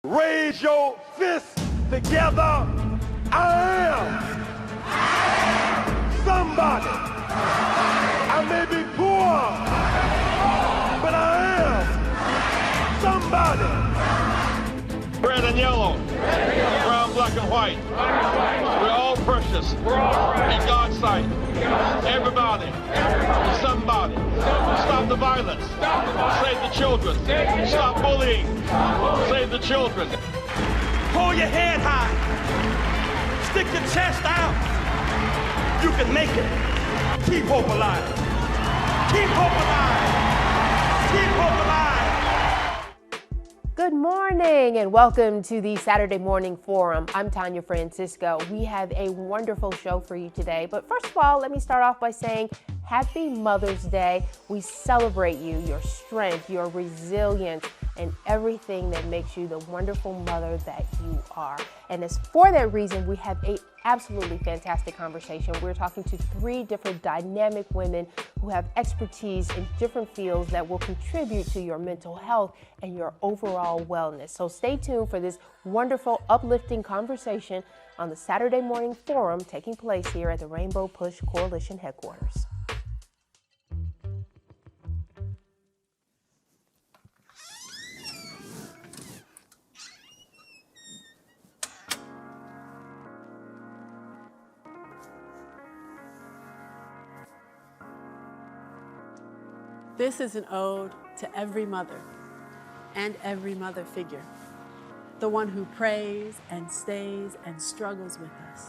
Raise your fists together. I am somebody. I may be poor, but I am somebody. Red and yellow, brown, black, and white. We're all precious in God's sight. Everybody is somebody. Stop the violence. Save the children. Stop bullying. Save the children. Hold your head high. Stick your chest out. You can make it. Keep hope alive. Keep hope alive. Keep hope alive. Good morning and welcome to the Saturday Morning Forum. I'm Tanya Francisco. We have a wonderful show for you today. But first of all, let me start off by saying Happy Mother's Day. We celebrate you, your strength, your resilience, and everything that makes you the wonderful mother that you are. And it's for that reason we have a absolutely fantastic conversation. We're talking to three different dynamic women who have expertise in different fields that will contribute to your mental health and your overall wellness. So stay tuned for this wonderful, uplifting conversation on the Saturday Morning Forum taking place here at the Rainbow Push Coalition headquarters. This is an ode to every mother and every mother figure. The one who prays and stays and struggles with us.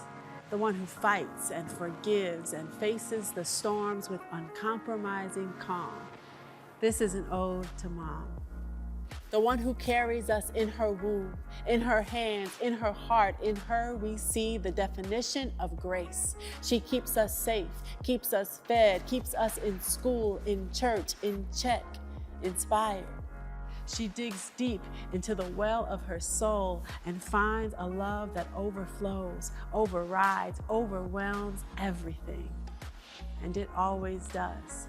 The one who fights and forgives and faces the storms with uncompromising calm. This is an ode to Mom. The one who carries us in her womb, in her hands, in her heart. In her we see the definition of grace. She keeps us safe, keeps us fed, keeps us in school, in church, in check, inspired. She digs deep into the well of her soul and finds a love that overflows, overrides, overwhelms everything. And it always does.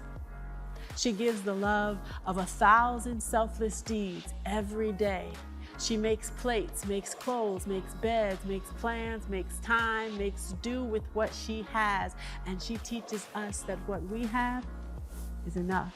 She gives the love of 1,000 selfless deeds every day. She makes plates, makes clothes, makes beds, makes plans, makes time, makes do with what she has. And she teaches us that what we have is enough.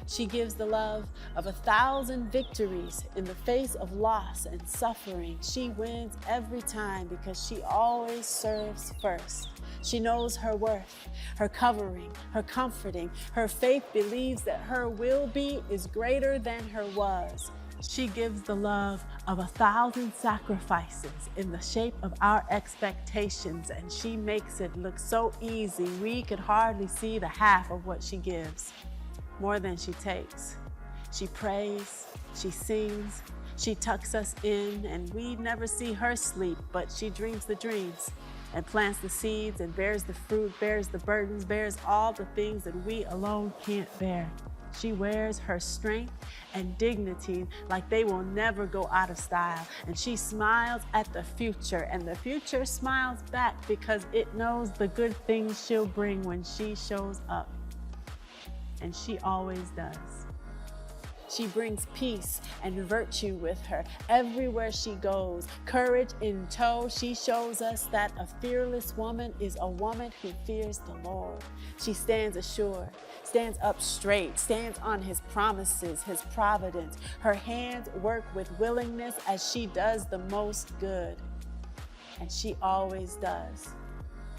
She gives the love of 1,000 victories in the face of loss and suffering. She wins every time because she always serves first. She knows her worth, her covering, her comforting. Her faith believes that her will be is greater than her was. She gives the love of 1,000 sacrifices in the shape of our expectations, and she makes it look so easy we could hardly see the half of what she gives. More than she takes. She prays, she sings, she tucks us in, and we never see her sleep, but she dreams the dreams and plants the seeds and bears the fruit, bears the burdens, bears all the things that we alone can't bear. She wears her strength and dignity like they will never go out of style. And she smiles at the future, and the future smiles back because it knows the good things she'll bring when she shows up. And she always does. She brings peace and virtue with her everywhere she goes. Courage in tow, she shows us that a fearless woman is a woman who fears the Lord. She stands assured, stands up straight, stands on his promises, his providence. Her hands work with willingness as she does the most good. And she always does.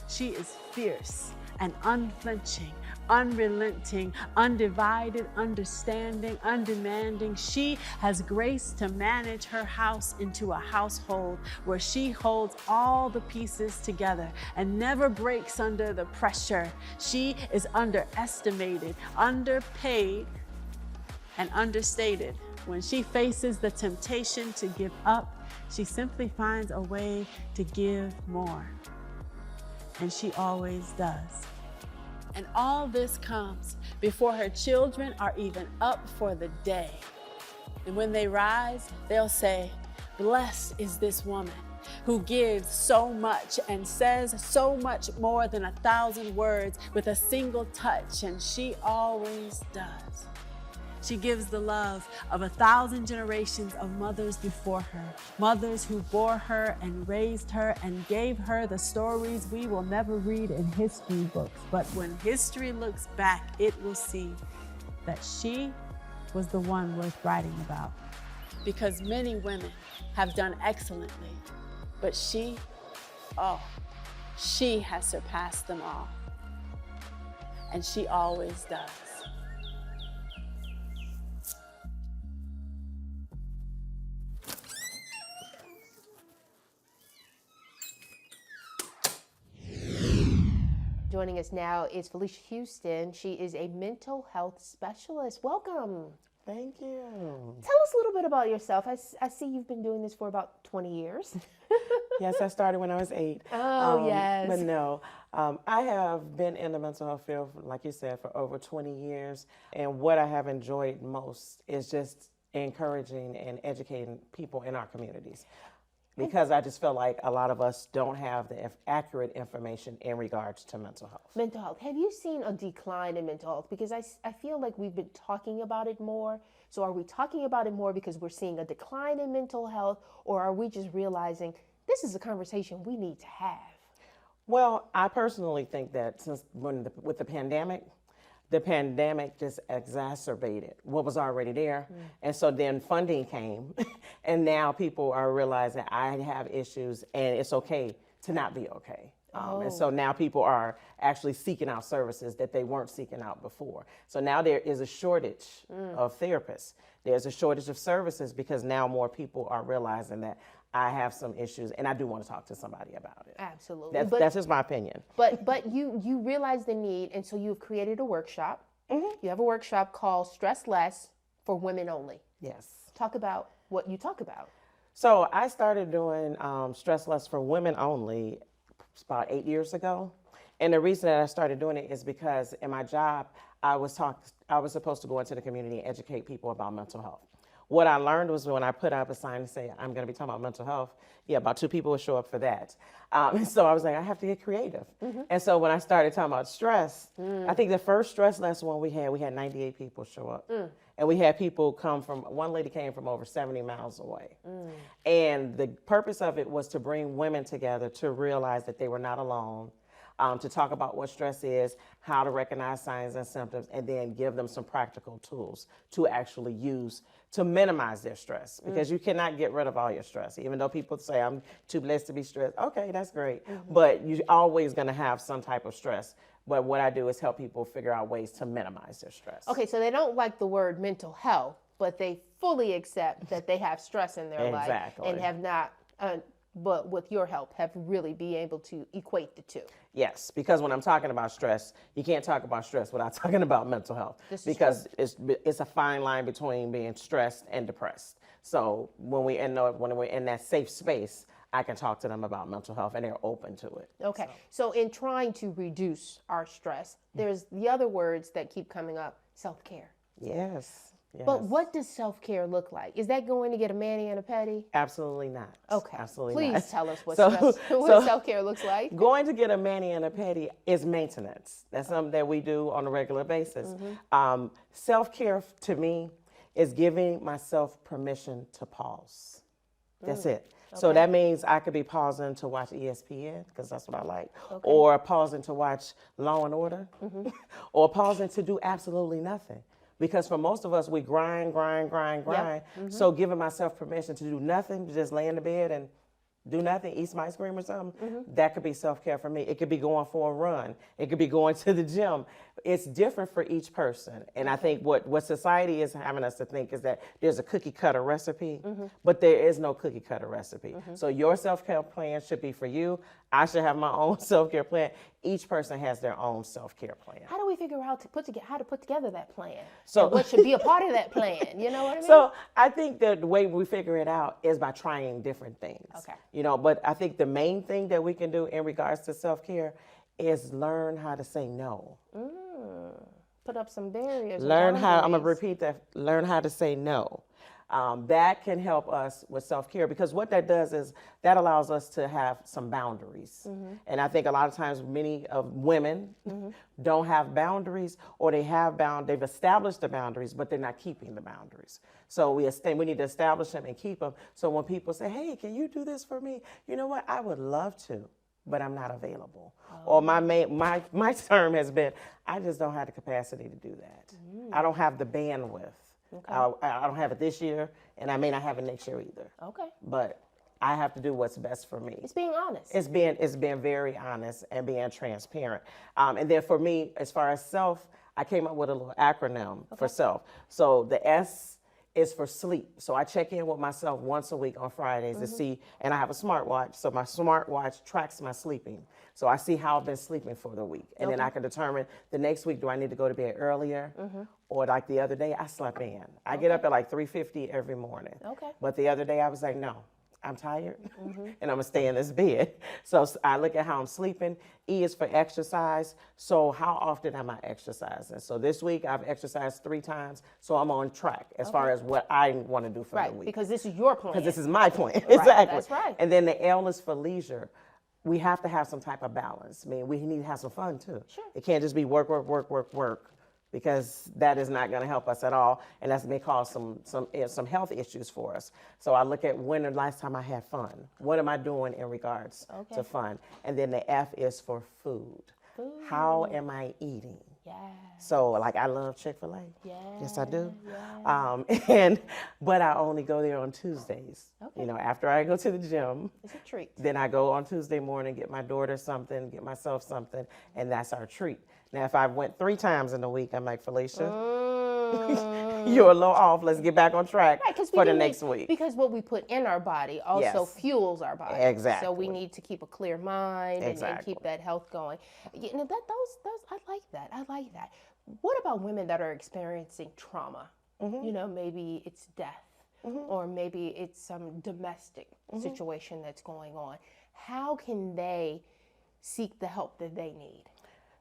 She is fierce and unflinching, unrelenting, undivided, understanding, undemanding. She has grace to manage her house into a household where she holds all the pieces together and never breaks under the pressure. She is underestimated, underpaid, and understated. When she faces the temptation to give up, she simply finds a way to give more. And she always does. And all this comes before her children are even up for the day. And when they rise, they'll say, "Blessed is this woman who gives so much and says so much more than 1,000 words with a single touch," and she always does. She gives the love of 1,000 generations of mothers before her, mothers who bore her and raised her and gave her the stories we will never read in history books. But when history looks back, it will see that she was the one worth writing about. Because many women have done excellently, but she has surpassed them all. And she always does. Joining us now is Felicia Houston. She is a mental health specialist. Welcome. Thank you. Tell us a little bit about yourself. I see you've been doing this for about 20 years. Yes, I started when I was 8. Oh, yes. But no, I have been in the mental health field, like you said, for over 20 years. And what I have enjoyed most is just encouraging and educating people in our communities. Because I just feel like a lot of us don't have the accurate information in regards to mental health. Mental health. Have you seen a decline in mental health? Because I feel like we've been talking about it more. So are we talking about it more because we're seeing a decline in mental health, or are we just realizing this is a conversation we need to have? Well, I personally think that since with the pandemic just exacerbated what was already there. And so then funding came, and now people are realizing I have issues and it's okay to not be okay. And so now people are actually seeking out services that they weren't seeking out before. So now there is a shortage of therapists. There's a shortage of services because now more people are realizing that I have some issues and I do want to talk to somebody about it. Absolutely. That's just my opinion. But you realize the need, and so you've created a workshop. You have a workshop called Stress Less for Women Only. Yes. Talk about what you talk about. So I started doing Stress Less for Women Only about 8 years ago. And the reason that I started doing it is because in my job, I was supposed to go into the community and educate people about mental health. What I learned was when I put up a sign and say, I'm going to be talking about mental health, about 2 people would show up for that. So I was like, I have to get creative. And so when I started talking about stress, I think the first stress lesson one we had 98 people show up. And we had people come from, one lady came from over 70 miles away. And the purpose of it was to bring women together to realize that they were not alone, to talk about what stress is, how to recognize signs and symptoms, and then give them some practical tools to actually use to minimize their stress. Because you cannot get rid of all your stress. Even though people say, I'm too blessed to be stressed. Okay, that's great. But you're always going to have some type of stress. But what I do is help people figure out ways to minimize their stress. Okay, so they don't like the word mental health, but they fully accept that they have stress in their life and have not, but with your help, have really been able to equate the two. Yes, because when I'm talking about stress, you can't talk about stress without talking about mental health. Because it's a fine line between being stressed and depressed. So when we're in that safe space, I can talk to them about mental health and they're open to it. Okay, so in trying to reduce our stress, there's the other words that keep coming up, self-care. Yes. But what does self-care look like? Is that going to get a mani and a pedi? Absolutely not. Okay. Absolutely not. Please tell us what self-care looks like. Going to get a mani and a pedi is maintenance. That's something that we do on a regular basis. Self-care to me is giving myself permission to pause. That's it. So that means I could be pausing to watch ESPN, because that's what I like, or pausing to watch Law and Order, or pausing to do absolutely nothing. Because for most of us, we grind. So giving myself permission to do nothing, to just lay in the bed and do nothing, eat some ice cream or something, that could be self-care for me. It could be going for a run. It could be going to the gym. It's different for each person. And I think what society is having us to think is that there's a cookie cutter recipe, but there is no cookie cutter recipe. So your self-care plan should be for you. I should have my own self-care plan. Each person has their own self-care plan. How do we figure out how to put together that plan? So and what should be a part of that plan? You know what I mean? So I think that the way we figure it out is by trying different things. Okay. But I think the main thing that we can do in regards to self-care is learn how to say no. Put up some barriers. I'm going to repeat that. Learn how to say no. That can help us with self-care, because what that does is that allows us to have some boundaries. And I think a lot of times many of women don't have boundaries, or they've established the boundaries, but they're not keeping the boundaries. So we need to establish them and keep them. So when people say, hey, can you do this for me? You know what? I would love to, but I'm not available. Or my term has been, I just don't have the capacity to do that. I don't have the bandwidth. Okay. I don't have it this year, and I may not have it next year either. Okay. But I have to do what's best for me. It's being honest. It's being very honest and being transparent. And then for me, as far as self, I came up with a little acronym for self. So the S is for sleep. So I check in with myself once a week on Fridays to see, and I have a smartwatch. So my smartwatch tracks my sleeping. So I see how I've been sleeping for the week. And then I can determine the next week, do I need to go to bed earlier? Or like the other day, I slept in. I get up at like 3:50 every morning. Okay. But the other day I was like, no, I'm tired and I'm gonna stay in this bed. So I look at how I'm sleeping. E is for exercise. So how often am I exercising? So this week I've exercised 3 times. So I'm on track as far as what I want to do for the week. Because this is your plan. Because this is my plan. Exactly. That's right. And then the L is for leisure. We have to have some type of balance. I mean, we need to have some fun too. Sure. It can't just be work, work, work, work, work, because that is not going to help us at all, and that may cause some health issues for us. So I look at when the last time I had fun. What am I doing in regards to fun? And then the F is for food. How am I eating? Yeah. So like I love Chick-fil-A. Yeah. Yes, I do. Yeah. But I only go there on Tuesdays. Okay. You know, after I go to the gym. It's a treat. Then I go on Tuesday morning, get my daughter something, get myself something, and that's our treat. Now, if I went 3 times in a week, I'm like, Felicia, you're a little off. Let's get back on track for the next week. Because what we put in our body also fuels our body. Exactly. So we need to keep a clear mind and keep that health going. You know, I like that. I like that. What about women that are experiencing trauma? You know, maybe it's death, or maybe it's some domestic situation that's going on. How can they seek the help that they need?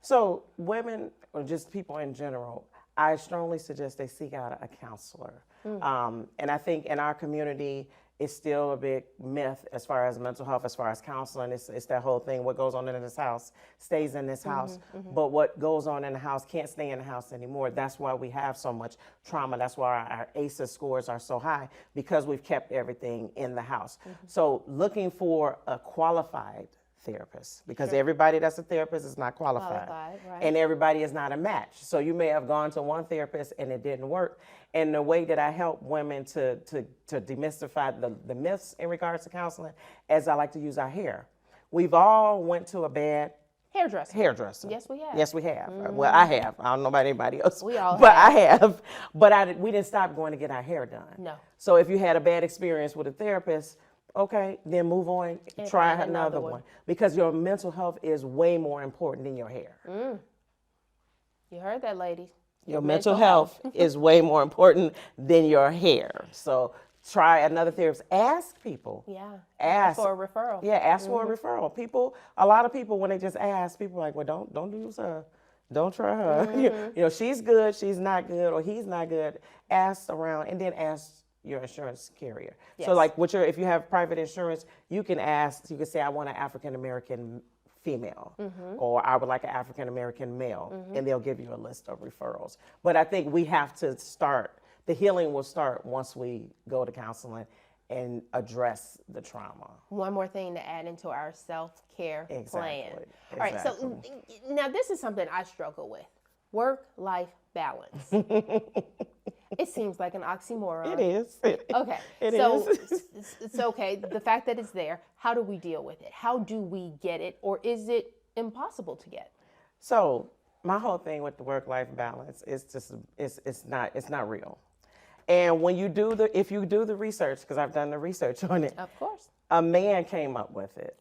So women, or just people in general, I strongly suggest they seek out a counselor. And I think in our community, it's still a big myth as far as mental health, as far as counseling. It's that whole thing, what goes on in this house stays in this house. But what goes on in the house can't stay in the house anymore. That's why we have so much trauma. That's why our ACEs scores are so high, because we've kept everything in the house. So looking for a qualified therapist, because everybody that's a therapist is not qualified. Right. And everybody is not a match. So you may have gone to one therapist and it didn't work. And the way that I help women to demystify the myths in regards to counseling, as I like to use our hair. We've all went to a bad hairdresser. Yes, we have. Yes, we have. Well, I have. I don't know about anybody else. We all but have. I have. But we didn't stop going to get our hair done. No. So if you had a bad experience with a therapist, okay, then move on, try another one. Because your mental health is way more important than your hair. You heard that, ladies. Your mental health is way more important than your hair. So try another therapist. Ask people. Yeah. Ask for a referral. Yeah, ask for a referral. A lot of people, when they just ask, people are like, well, don't use her. Don't try her. You know, she's good, she's not good, or he's not good. Ask around, and then ask your insurance carrier. Yes. So like if you have private insurance, you can say, I want an African-American female, or I would like an African-American male, and they'll give you a list of referrals. But I think we have to the healing will start once we go to counseling and address the trauma. One more thing to add into our self-care plan. All right, so now this is something I struggle with. Work-life balance. It seems like an oxymoron. It is. Okay. It's okay. The fact that it's there, how do we deal with it? How do we get it? Or is it impossible to get? So my whole thing with the work-life balance is just, it's not real. And when if you do the research, because I've done the research on it. Of course. A man came up with it.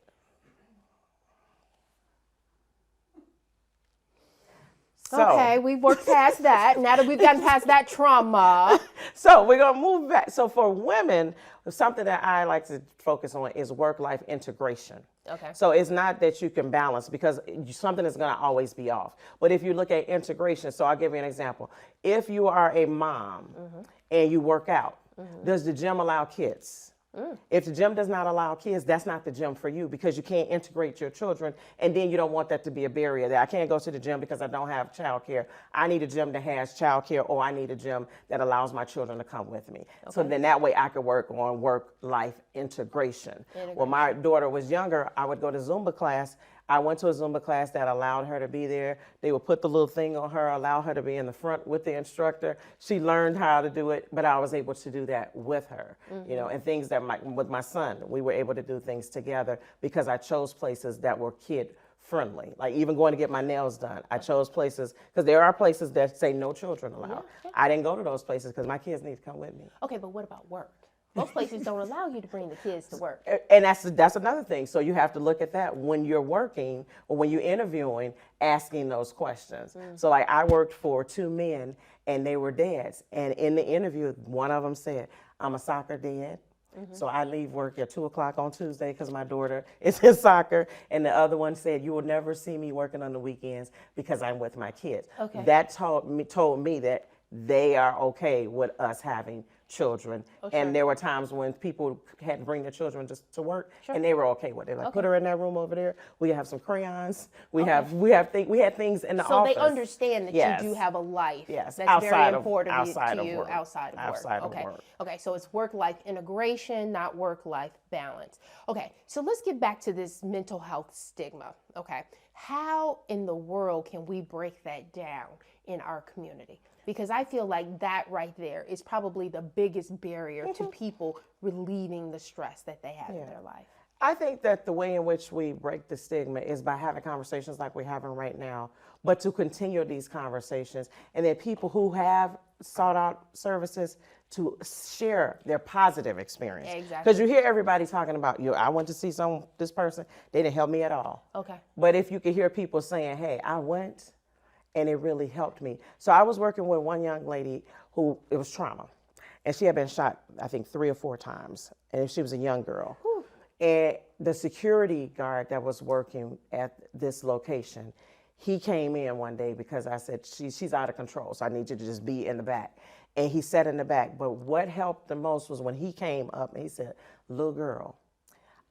So, okay, we've worked past that. Now that we've gotten past that trauma. So we're going to move back. So for women, something that I like to focus on is work-life integration. Okay. So it's not that you can balance, because something is going to always be off. But if you look at integration, so I'll give you an example. If you are a mom and you work out, Does the gym allow kids? If the gym does not allow kids, that's not the gym for you because you can't integrate your children, and then you don't want that to be a barrier. That I can't go to the gym because I don't have childcare. I need a gym that has childcare, or I need a gym that allows my children to come with me. So then that way I could work on work-life integration. When my daughter was younger, I would go to Zumba class. I went to a Zumba class that allowed her to be there. They would put the little thing on her, allow her to be in the front with the instructor. She learned how to do it, but I was able to do that with her, you know, and things that with my son, we were able to do things together because I chose places that were kid friendly. Like even going to get my nails done, I chose places, because there are places that say no children allowed. I didn't go to those places because my kids need to come with me. Okay, but what about work? Most places don't allow you to bring the kids to work. And that's another thing. So you have to look at that when you're working or when you're interviewing, asking those questions. So like I worked for 2 men and they were dads. And in the interview, one of them said, I'm a soccer dad. So I leave work at 2 o'clock on Tuesday because my daughter is in soccer. And the other one said, you will never see me working on the weekends because I'm with my kids. Okay. That told me that they are okay with us having children. And there were times when people had to bring their children just to work and they were okay with it. Like put her in that room over there. We have some crayons. We had things in the office. So they understand that you do have a life. That's very important to you outside of work. Okay, so it's work-life integration, not work-life balance. Okay, so let's get back to this mental health stigma. Okay, how in the world can we break that down in our community? Because I feel like that right there is probably the biggest barrier to people relieving the stress that they have in their life. I think that the way in which we break the stigma is by having conversations like we're having right now, but to continue these conversations, and then people who have sought out services to share their positive experience. Exactly. Because you hear everybody talking about, I went to see this person, they didn't help me at all. Okay. But if you could hear people saying, hey, I went, and it really helped me. So I was working with one young lady who, it was trauma. And she had been shot, I think, 3 or 4 times. And she was a young girl. Whew. And the security guard that was working at this location, he came in one day because I said, she's out of control, so I need you to just be in the back. And he sat in the back. But what helped the most was when he came up and he said, little girl,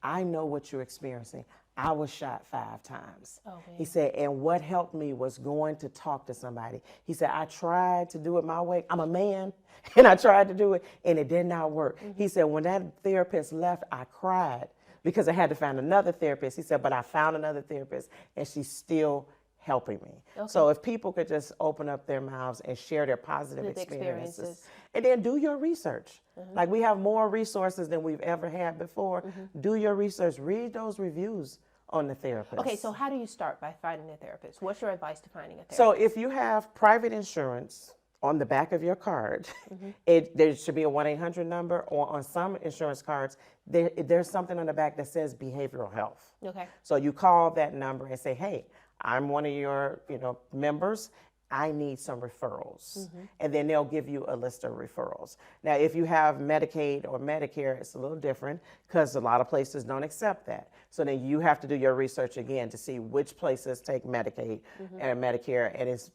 I know what you're experiencing. I was shot 5 times. He said, and what helped me was going to talk to somebody. He said, I tried to do it my way. I'm a man, and I tried to do it, and it did not work. He said, when that therapist left, I cried because I had to find another therapist. He said, but I found another therapist, and she's still helping me. So if people could just open up their mouths and share their positive experiences. And then do your research. Like we have more resources than we've ever had before. Do your research, read those reviews on the therapist. Okay, so how do you start by finding a therapist? What's your advice to finding a therapist? So if you have private insurance on the back of your card, there should be a 1-800 number, or on some insurance cards, there's something on the back that says behavioral health. Okay. So you call that number and say, hey, I'm one of your members. I need some referrals. And then they'll give you a list of referrals. Now, if you have Medicaid or Medicare, it's a little different because a lot of places don't accept that. So then you have to do your research again to see which places take Medicaid and Medicare, and it's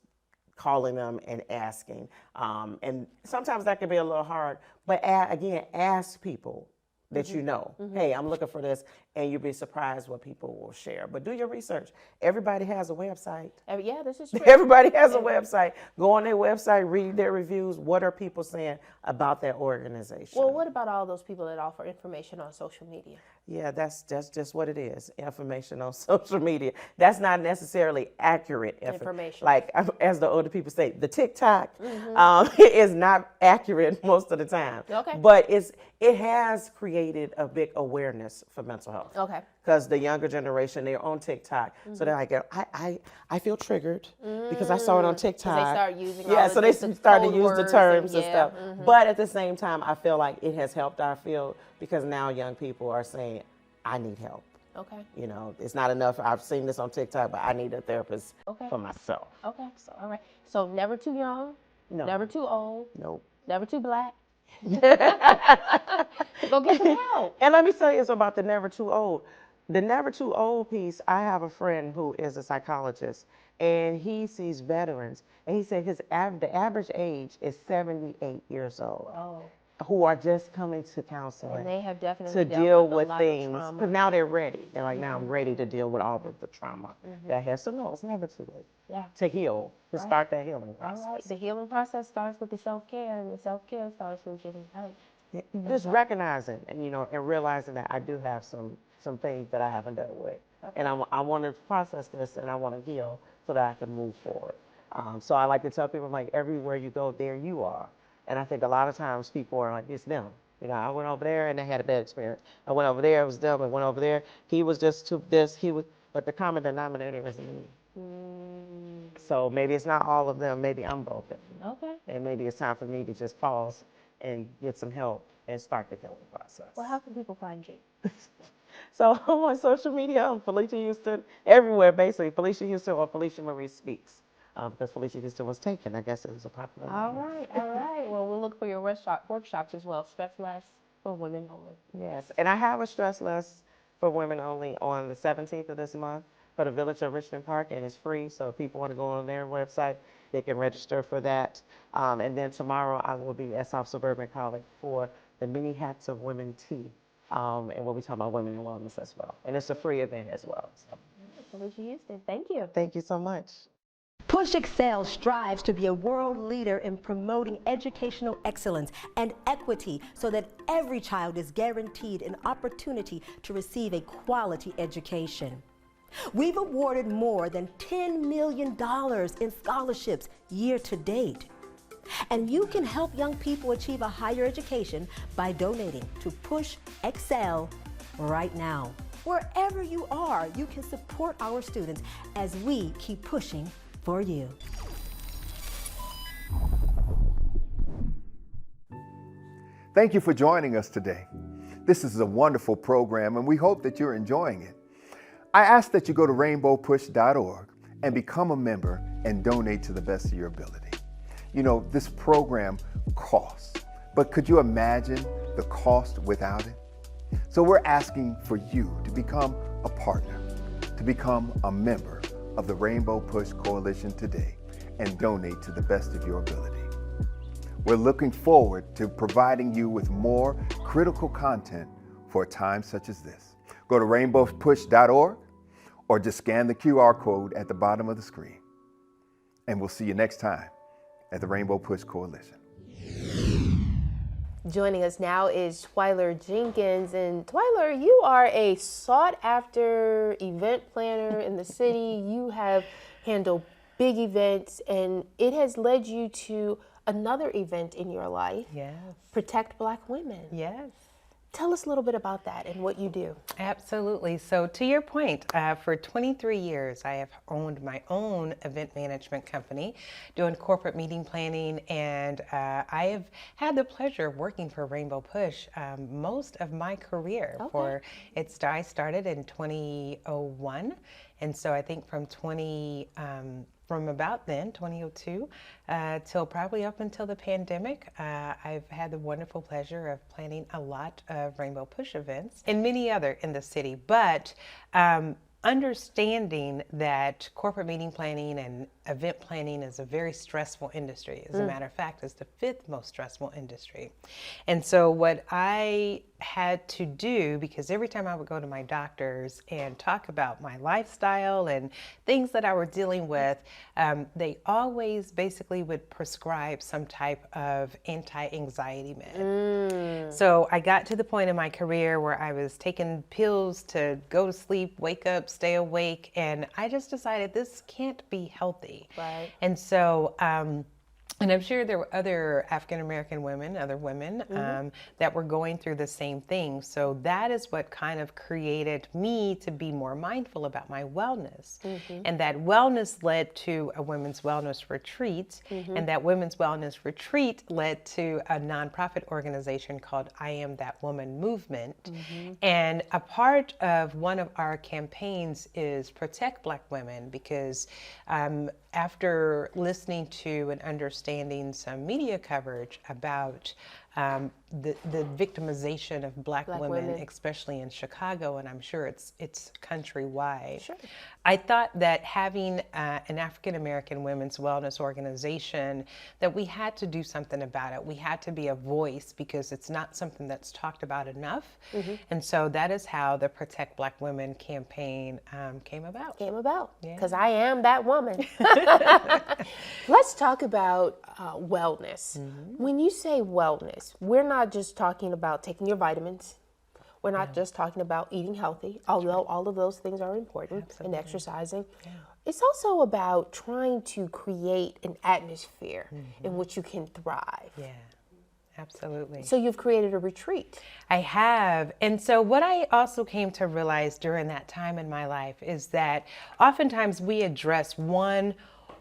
calling them and asking. And sometimes that can be a little hard, but again, ask people that you know, hey, I'm looking for this, and you'll be surprised what people will share. But do your research. Everybody has a website. Yeah, this is true. Everybody has a website. Go on their website, read their reviews. What are people saying about that organization? Well, what about all those people that offer information on social media? Yeah, that's just what it is. Information on social media. That's not necessarily accurate information. Like, as the older people say, the TikTok is not accurate most of the time. Okay. But it has created a big awareness for mental health. Okay. Because the younger generation, they're on TikTok, so they're like, I feel triggered because I saw it on TikTok. They start using so they started to use the terms and stuff. But at the same time, I feel like it has helped our field because now young people are saying, I need help. Okay. It's not enough. I've seen this on TikTok, but I need a therapist for myself. Okay. So, all right. So never too young. No. Never too old. Nope. Never too black. Go get some help. And let me tell you about the never too old. The never too old piece, I have a friend who is a psychologist, and he sees veterans, and he said the average age is 78 years old. Oh. who are just coming to And counseling they have definitely to dealt deal with a with lot of things, trauma. because now they're ready. They're like, now I'm ready to deal with all of the trauma that I have. So no, it's never too late Yeah. to heal, to start that healing All process. right. The healing process starts with the self-care, and the self-care starts with getting help. Just recognizing and, you know, and realizing that I do have some things that I haven't dealt with. And I want to process this and I want to heal so that I can move forward. So I like to tell people, like, everywhere you go, there you are. And I think a lot of times people are like, it's them. You know, I went over there and they had a bad experience. I went over there, it was them. I went over there, he was just too this, but the common denominator is me. So maybe it's not all of them, maybe I'm broken. Okay. And maybe it's time for me to just pause and get some help and start the healing process. Well, how can people find you? So I'm on social media, I'm Felicia Houston, everywhere basically, Felicia Houston or Felicia Marie Speaks. Because Felicia Houston was taken, I guess it was a popular All name. right, all right. Well, we'll look for your workshops as well. Stress Less for Women Only. Yes, and I have a Stress Less for Women Only on the 17th of this month for the Village of Richmond Park, and it's free, so if people want to go on their website, they can register for that. And then tomorrow I will be at South Suburban College for the Many Hats of Women Tea, and we'll be talking about women and wellness as well. And it's a free event as well. So. Felicia Houston, thank you. Thank you so much. Push Excel strives to be a world leader in promoting educational excellence and equity so that every child is guaranteed an opportunity to receive a quality education. We've awarded more than $10 million in scholarships year to date. And you can help young people achieve a higher education by donating to Push Excel right now. Wherever you are, you can support our students as we keep pushing for you. Thank you for joining us today. This is a wonderful program and we hope that you're enjoying it. I ask that you go to rainbowpush.org and become a member and donate to the best of your ability. You know, this program costs, but could you imagine the cost without it? So we're asking for you to become a partner, to become a member of the Rainbow Push Coalition today and donate to the best of your ability. We're looking forward to providing you with more critical content for a time such as this. Go to rainbowpush.org or just scan the QR code at the bottom of the screen. And we'll see you next time at the Rainbow Push Coalition. Joining us now is Twyler Jenkins. And Twyler, you are a sought-after event planner in the city. You have handled big events, and it has led you to another event in your life. Yes. Protect Black Women. Yes. Tell us a little bit about that and what you do. Absolutely. So to your point, for 23 years, I have owned my own event management company, doing corporate meeting planning, and I have had the pleasure of working for Rainbow Push most of my career. Okay. I started in 2001, and so I think from about then, 2002, till probably up until the pandemic, I've had the wonderful pleasure of planning a lot of Rainbow Push events and many other in the city. But understanding that corporate meeting planning and event planning is a very stressful industry. As a matter of fact, it's the 5th most stressful industry. And so what I had to do, because every time I would go to my doctors and talk about my lifestyle and things that I were dealing with, they always basically would prescribe some type of anti-anxiety med. So I got to the point in my career where I was taking pills to go to sleep, wake up, stay awake, and I just decided this can't be healthy. Right. And so, and I'm sure there were other African-American women, other women that were going through the same thing. So that is what kind of created me to be more mindful about my wellness. And that wellness led to a women's wellness retreat. And that women's wellness retreat led to a nonprofit organization called I Am That Woman Movement. And a part of one of our campaigns is Protect Black Women, because after listening to and understanding some media coverage about the victimization of Black women, women. especially in Chicago, and I'm sure it's countrywide. Sure. I thought that having an African American women's wellness organization, that we had to do something about it. We had to be a voice because it's not something that's talked about enough. And so that is how the Protect Black Women campaign came about. Because I am that woman. Let's talk about wellness. When you say wellness, we're not just talking about taking your vitamins. We're not just talking about eating healthy, although all of those things are important, and exercising. It's also about trying to create an atmosphere in which you can thrive. Yeah, absolutely. So you've created a retreat. I have. And so what I also came to realize during that time in my life is that oftentimes we address one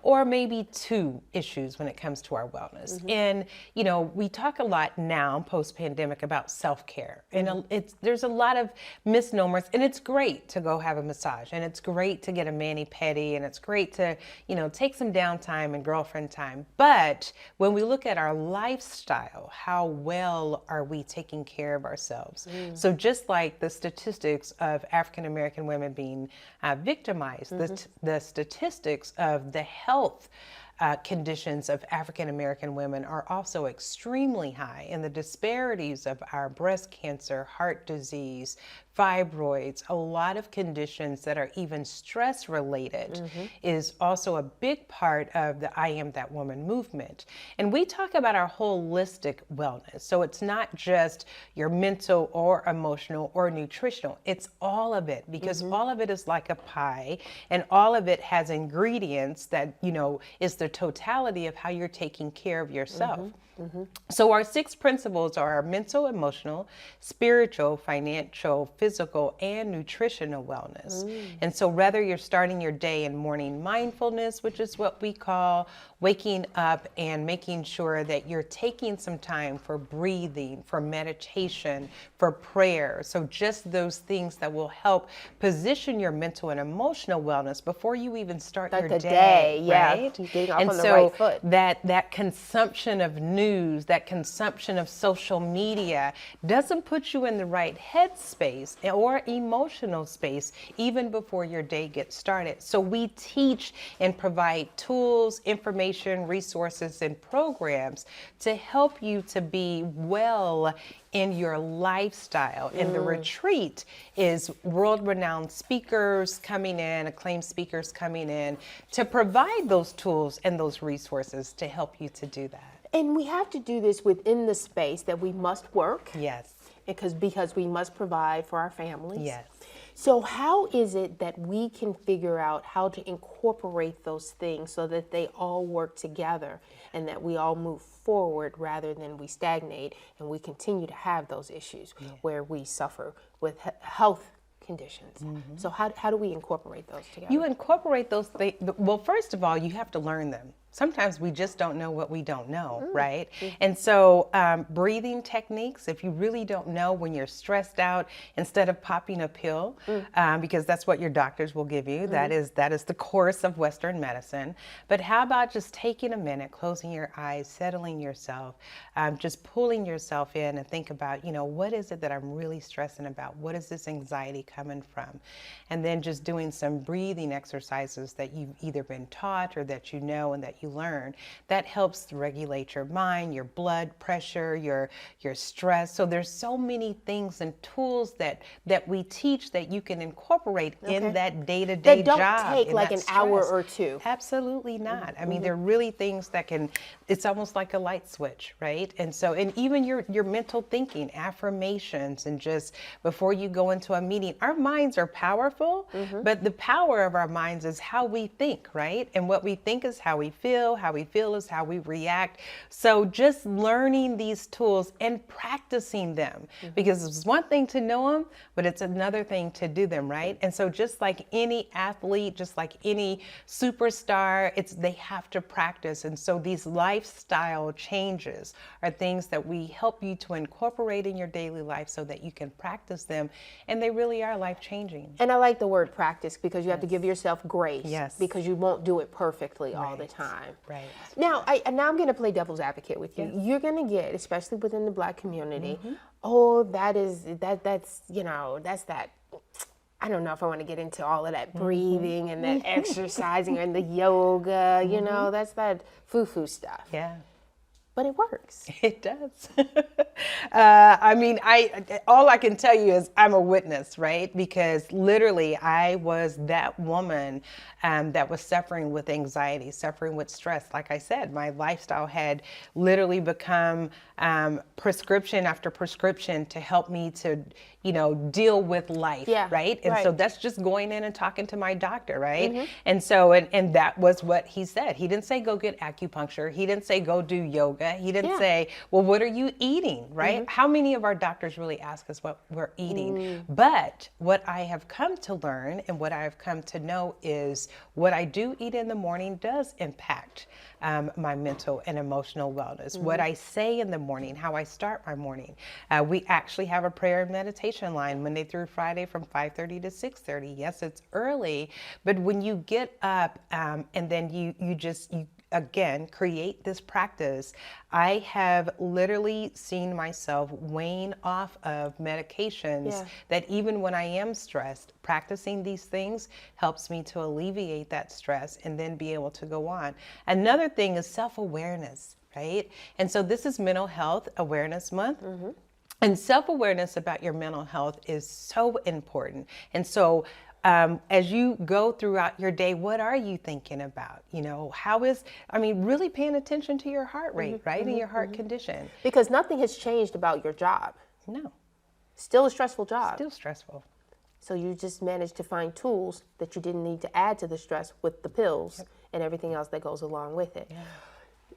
or maybe two issues when it comes to our wellness. And, you know, we talk a lot now post-pandemic about self-care. And there's a lot of misnomers, and it's great to go have a massage, and it's great to get a mani-pedi, and it's great to, you know, take some downtime and girlfriend time. But when we look at our lifestyle, how well are we taking care of ourselves? So just like the statistics of African American women being victimized, the statistics of the health conditions of African American women are also extremely high, and the disparities of our breast cancer, heart disease, fibroids, a lot of conditions that are even stress related is also a big part of the I Am That Woman movement. And we talk about our holistic wellness. So it's not just your mental or emotional or nutritional, it's all of it, because all of it is like a pie, and all of it has ingredients that, you know, is the totality of how you're taking care of yourself. So our 6 principles are our mental, emotional, spiritual, financial, physical, and nutritional wellness. And so whether you're starting your day in morning mindfulness, which is what we call waking up and making sure that you're taking some time for breathing, for meditation, for prayer. So just those things that will help position your mental and emotional wellness before you even start your day, right? Getting off And on the so right foot. that consumption of news, that consumption of social media doesn't put you in the right headspace or emotional space even before your day gets started. So we teach and provide tools, information, resources, and programs to help you to be well in your lifestyle. And the retreat is world-renowned speakers coming in, acclaimed speakers coming in to provide those tools and those resources to help you to do that. And we have to do this within the space that we must work. Yes. Because we must provide for our families. Yes. So how is it that we can figure out how to incorporate those things so that they all work together and that we all move forward rather than we stagnate and we continue to have those issues where we suffer with health conditions? So how do we incorporate those together? You incorporate those things. Well, first of all, you have to learn them. Sometimes we just don't know what we don't know, right? And so breathing techniques, if you really don't know when you're stressed out, instead of popping a pill, because that's what your doctors will give you, that is the course of Western medicine. But how about just taking a minute, closing your eyes, settling yourself, just pulling yourself in and think about, you know, what is it that I'm really stressing about? What is this anxiety coming from? And then just doing some breathing exercises that you've either been taught or that you know and that you learn. That helps to regulate your mind, your blood pressure, your stress. So there's so many things and tools that we teach that you can incorporate in that day-to-day job. That don't take like an hour or two. Absolutely not. I mean, they're really things that it's almost like a light switch, right? And so, and even your mental thinking, affirmations, and just before you go into a meeting, our minds are powerful, but the power of our minds is how we think, right? And what we think is how we feel is how we react. So just learning these tools and practicing them, because it's one thing to know them, but it's another thing to do them, right? And so just like any athlete, just like any superstar, they have to practice. And so these lifestyle changes are things that we help you to incorporate in your daily life so that you can practice them, and they really are life-changing. And I like the word practice because you have to give yourself grace. Yes. Because you won't do it perfectly all the time. time. Right. Now, now I'm going to play devil's advocate with you. You're going to get, especially within the Black community, oh, that's that. I don't know if I want to get into all of that breathing and that exercising and the yoga, you know, that's that foo-foo stuff. Yeah. But it works. It does. I mean, all I can tell you is I'm a witness, right? Because literally I was that woman that was suffering with anxiety, suffering with stress. Like I said, my lifestyle had literally become prescription after prescription to help me to, deal with life, right? And so that's just going in and talking to my doctor, right? And so, and that was what he said. He didn't say, go get acupuncture. He didn't say, go do yoga. He didn't say, well, what are you eating, right? How many of our doctors really ask us what we're eating? But what I have come to learn and what I have come to know is what I do eat in the morning does impact my mental and emotional wellness. What I say in the morning, how I start my morning. We actually have a prayer and meditation line Monday through Friday from 5:30 to 6:30. Yes, it's early, but when you get up and then you again create this practice, I have literally seen myself weighing off of medications that even when I am stressed, practicing these things helps me to alleviate that stress and then be able to go on. Another thing is self-awareness, right? And so this is Mental Health Awareness Month. And self-awareness about your mental health is so important. And so as you go throughout your day, what are you thinking about? Really paying attention to your heart rate, right? And your heart condition. Because nothing has changed about your job. No. Still a stressful job. Still stressful. So you just managed to find tools that you didn't need to add to the stress with the pills and everything else that goes along with it.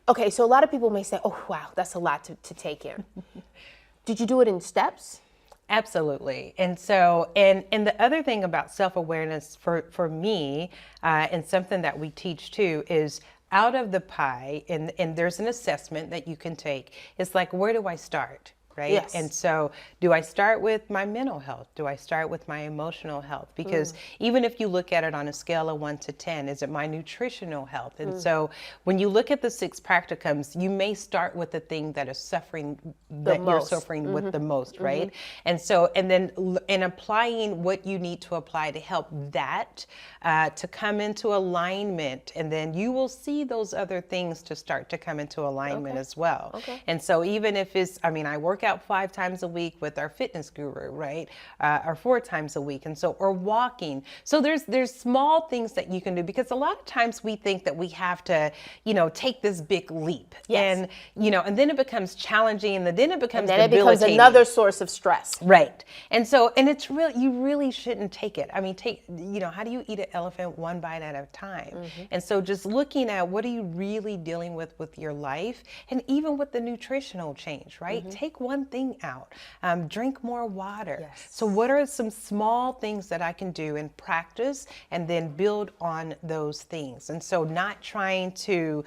Okay, so a lot of people may say, oh, wow, that's a lot to take in. Did you do it in steps? Absolutely. And so, and the other thing about self-awareness for me, and something that we teach too, is out of the pie, and there's an assessment that you can take. It's like, where do I start? Right? Yes. And so do I start with my mental health? Do I start with my emotional health? Because even if you look at it on a scale of 1 to 10, is it my nutritional health? And so when you look at the 6 practicums, you may start with the thing that is suffering, you're suffering with the most, right? And so, and then in applying what you need to apply to help that to come into alignment, and then you will see those other things to start to come into alignment as well. And so even if it's, I work out 5 times a week with our fitness guru, right? Or 4 times a week. And so, or walking. So there's small things that you can do, because a lot of times we think that we have to, take this big leap. And, and then it becomes challenging, and then it becomes debilitating. It becomes another source of stress. Right. And so, and it's really, you really shouldn't take it. How do you eat an elephant one bite at a time? And so just looking at what are you really dealing with your life, and even with the nutritional change, right? Take one thing out, drink more water. So what are some small things that I can do and practice and then build on those things? And so not trying to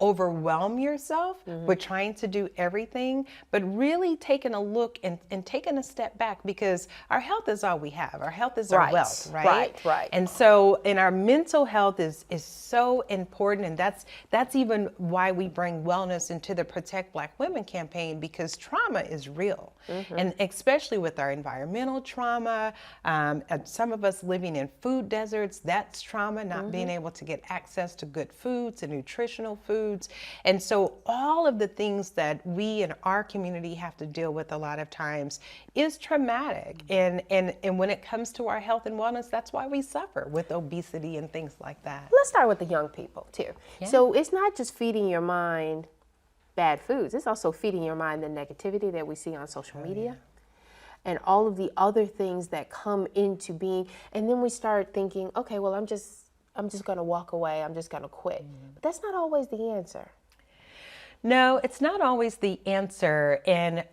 overwhelm yourself, but trying to do everything, but really taking a look and taking a step back, because our health is all we have. Our health is our wealth, right? Right. And so, and our mental health is so important, and that's even why we bring wellness into the Protect Black Women campaign, because trauma is real. And especially with our environmental trauma, and some of us living in food deserts, that's trauma, not being able to get access to good foods and nutritional foods. And so all of the things that we in our community have to deal with a lot of times is traumatic. And when it comes to our health and wellness, that's why we suffer with obesity and things like that. Let's start with the young people too. So it's not just feeding your mind bad foods. It's also feeding your mind the negativity that we see on social media and all of the other things that come into being. And then we start thinking, okay, well, I'm just going to walk away. I'm just going to quit. But that's not always the answer. No, it's not always the answer. And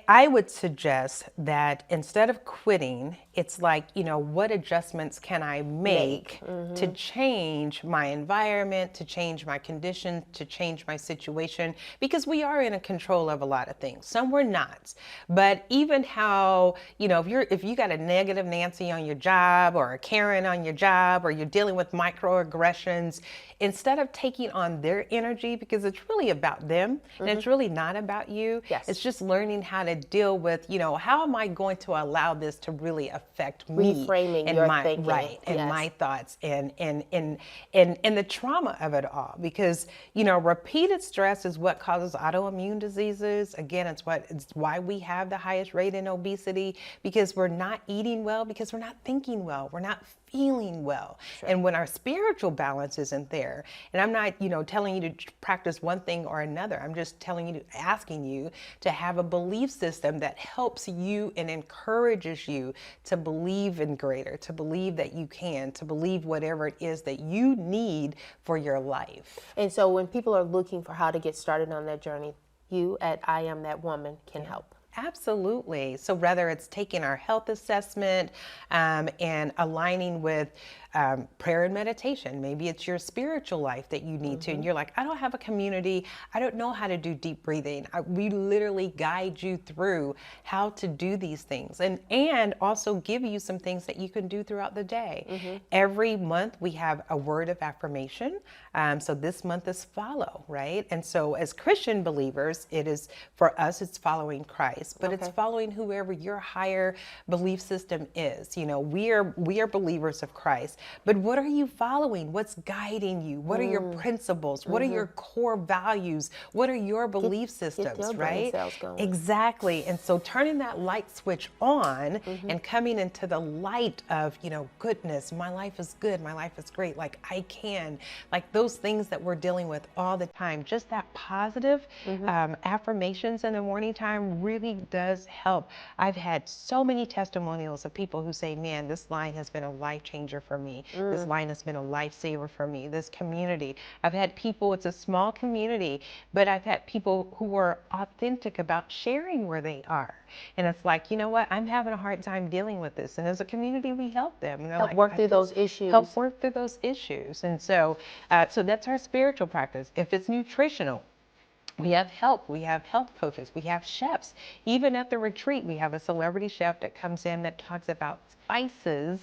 I would suggest that instead of quitting it's like, you know, what adjustments can I make to change my environment, to change my conditions, to change my situation? Because we are in control of a lot of things. Some we're not. But even how, you know, if you got a negative Nancy on your job or a Karen on your job, or you're dealing with microaggressions, instead of taking on their energy, because it's really about them and it's really not about you. Yes. It's just learning how to deal with, you know, how am I going to allow this to really affect me Reframing and your my thinking. and Yes. my thoughts and the trauma of it all. Because, you know, repeated stress is what causes autoimmune diseases. Again, it's why we have the highest rate in obesity, because we're not eating well, because we're not thinking well, we're not feeling well. Sure. And when our spiritual balance isn't there, and I'm not, you know, telling you to practice one thing or another, I'm just asking you to have a belief system that helps you and encourages you to believe in greater, to believe that you can, to believe whatever it is that you need for your life. And so when people are looking for how to get started on that journey, you at I Am That Woman can help. Absolutely. So whether it's taking our health assessment and aligning with prayer and meditation, maybe it's your spiritual life that you need to, and you're like, I don't have a community, I don't know how to do deep breathing. We literally guide you through how to do these things, and also give you some things that you can do throughout the day. Every month we have a word of affirmation. So this month is follow, right? And so as Christian believers, it is, for us, it's following Christ, but it's following whoever your higher belief system is. You know, we are believers of Christ, but what are you following? What's guiding you? What are your principles? What are your core values? What are your belief systems, your brain right? cells going. Exactly. And so turning that light switch on and coming into the light of, you know, goodness, my life is good, my life is great, like I can, like those things that we're dealing with all the time, just that positive affirmations in the morning time really does help. I've had so many testimonials of people who say, man, this line has been a life changer for me. This line has been a lifesaver for me. This community. I've had people, it's a small community, but I've had people who are authentic about sharing where they are. And it's like, you know what, I'm having a hard time dealing with this. And as a community, we help them. And they're Help like, work through those issues. Help work through those issues. And so, so that's our spiritual practice. If it's nutritional, we have help. We have health coaches. We have chefs. Even at the retreat, we have a celebrity chef that comes in that talks about spices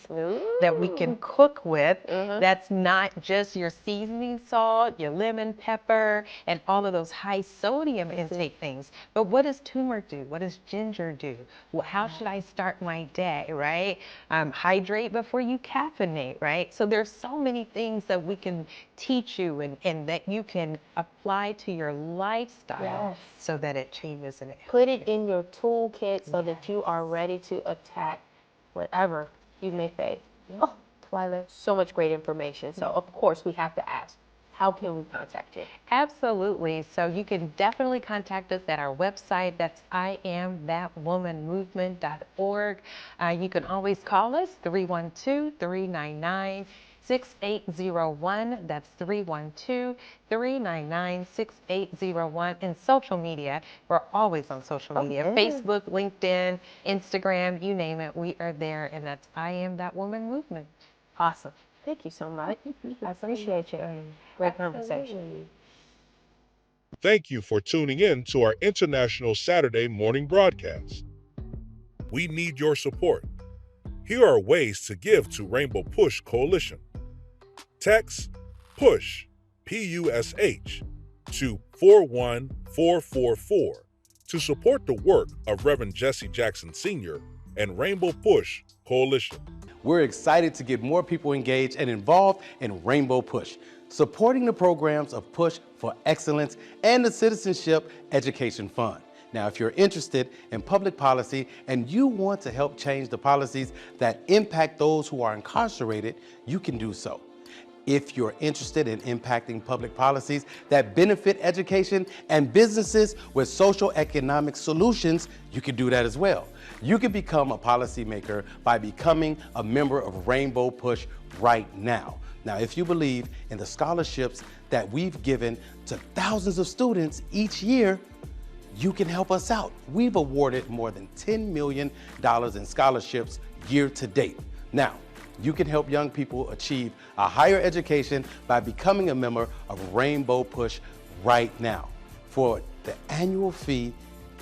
that we can cook with. That's not just your seasoning salt, your lemon pepper, and all of those high sodium intake things. But what does turmeric do? What does ginger do? Well, how should I start my day, right? Hydrate before you caffeinate, right? So there's so many things that we can teach you and that you can apply to your lifestyle so that it changes and it helps. Put it in your toolkit so that you are ready to attack whatever you may face. Oh, Twyla, so much great information. So of course we have to ask, how can we contact you? Absolutely. So you can definitely contact us at our website. That's IamThatWomanMovement.org. You can always call us 312-399-6801. That's 312-399-6801. And social media, we're always on social media. Facebook, LinkedIn, Instagram, you name it, we are there. And that's I Am That Woman Movement. Awesome. Thank you so much. I appreciate you. Great conversation. Thank you for tuning in to our International Saturday morning broadcast. We need your support. Here are ways to give to Rainbow Push Coalition. Text PUSH, P-U-S-H, to 41444 to support the work of Reverend Jesse Jackson Sr. and Rainbow Push Coalition. We're excited to get more people engaged and involved in Rainbow Push, supporting the programs of Push for Excellence and the Citizenship Education Fund. Now, if you're interested in public policy and you want to help change the policies that impact those who are incarcerated, you can do so. If you're interested in impacting public policies that benefit education and businesses with social economic solutions, you can do that as well. You can become a policymaker by becoming a member of Rainbow Push right now. Now, if you believe in the scholarships that we've given to thousands of students each year, you can help us out. We've awarded more than $10 million in scholarships year to date. Now, you can help young people achieve a higher education by becoming a member of Rainbow Push right now for the annual fee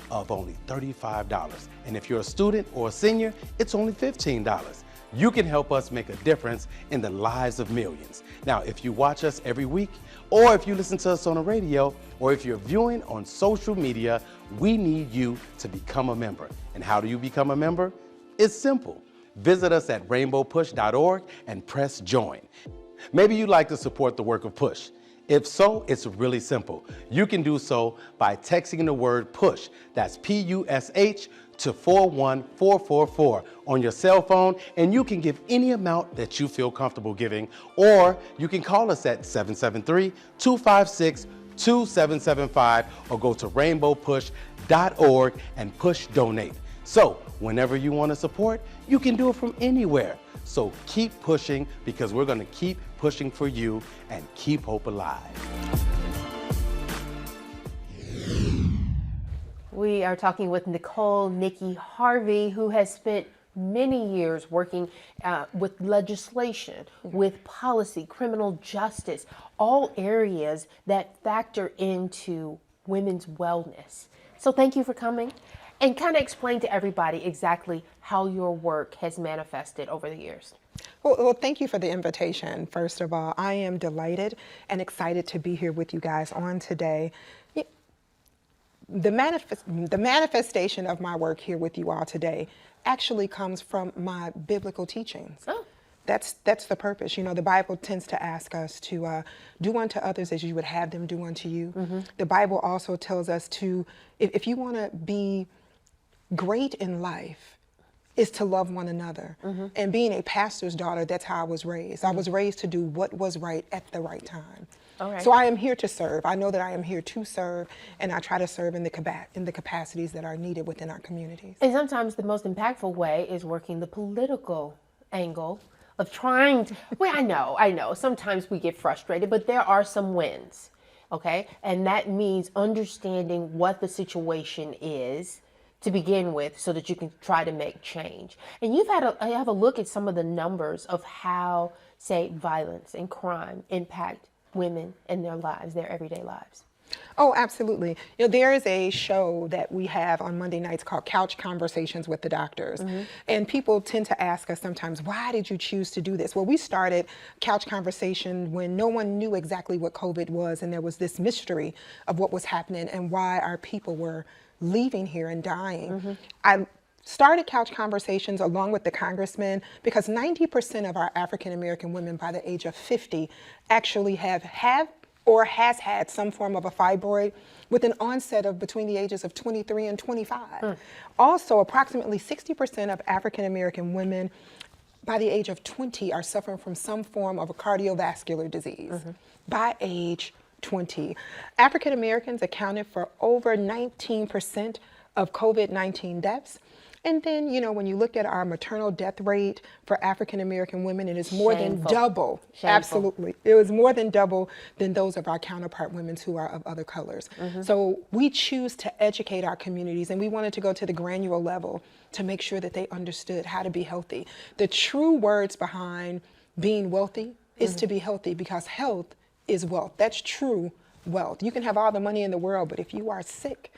of only $35. And if you're a student or a senior, it's only $15. You can help us make a difference in the lives of millions. Now, if you watch us every week, or if you listen to us on the radio, or if you're viewing on social media, we need you to become a member. And how do you become a member? It's simple. Visit us at rainbowpush.org and press join. Maybe you'd like to support the work of PUSH. If so, it's really simple. You can do so by texting the word PUSH, that's P-U-S-H, to 41444 on your cell phone, and you can give any amount that you feel comfortable giving, or you can call us at 773-256-2775 or go to rainbowpush.org and push donate. So whenever you want to support, you can do it from anywhere. So keep pushing, because we're going to keep pushing for you and keep hope alive. We are talking with Nicole Nikki Harvey, who has spent many years working with legislation, with policy, criminal justice, all areas that factor into women's wellness. So thank you for coming. And kind of explain to everybody exactly how your work has manifested over the years. Well, thank you for the invitation. First of all, I am delighted and excited to be here with you guys on today. The manifestation of my work here with you all today actually comes from my biblical teachings. Oh. That's the purpose. You know, the Bible tends to ask us to do unto others as you would have them do unto you. Mm-hmm. The Bible also tells us to, if you want to be great in life, is to love one another. Mm-hmm. And being a pastor's daughter, that's how I was raised. Mm-hmm. I was raised to do what was right at the right time. Right. So I am here to serve. I know that I am here to serve, and I try to serve in the capacities that are needed within our communities. And sometimes the most impactful way is working the political angle of trying to, well, I know, sometimes we get frustrated, but there are some wins, okay? And that means understanding what the situation is to begin with so that you can try to make change. And I have a look at some of the numbers of how, say, violence and crime impact women in their lives, their everyday lives. Oh, absolutely. You know, there is a show that we have on Monday nights called Couch Conversations with the Doctors. Mm-hmm. And people tend to ask us sometimes, why did you choose to do this? Well, we started Couch Conversation when no one knew exactly what COVID was, and there was this mystery of what was happening and why our people were leaving here and dying. Mm-hmm. I started Couch Conversations along with the congressman because 90% of our African American women by the age of 50 actually have or has had some form of a fibroid with an onset of between the ages of 23 and 25. Also, approximately 60% of African American women by the age of 20 are suffering from some form of a cardiovascular disease by age 20. African Americans accounted for over 19% of COVID-19 deaths. And then, you know, when you look at our maternal death rate for African American women, it is more than double. Shameful. Absolutely. It was more than double than those of our counterpart women who are of other colors. So we choose to educate our communities, and we wanted to go to the granular level to make sure that they understood how to be healthy. The true words behind being wealthy is to be healthy, because health is wealth. That's true wealth. You can have all the money in the world, but if you are sick,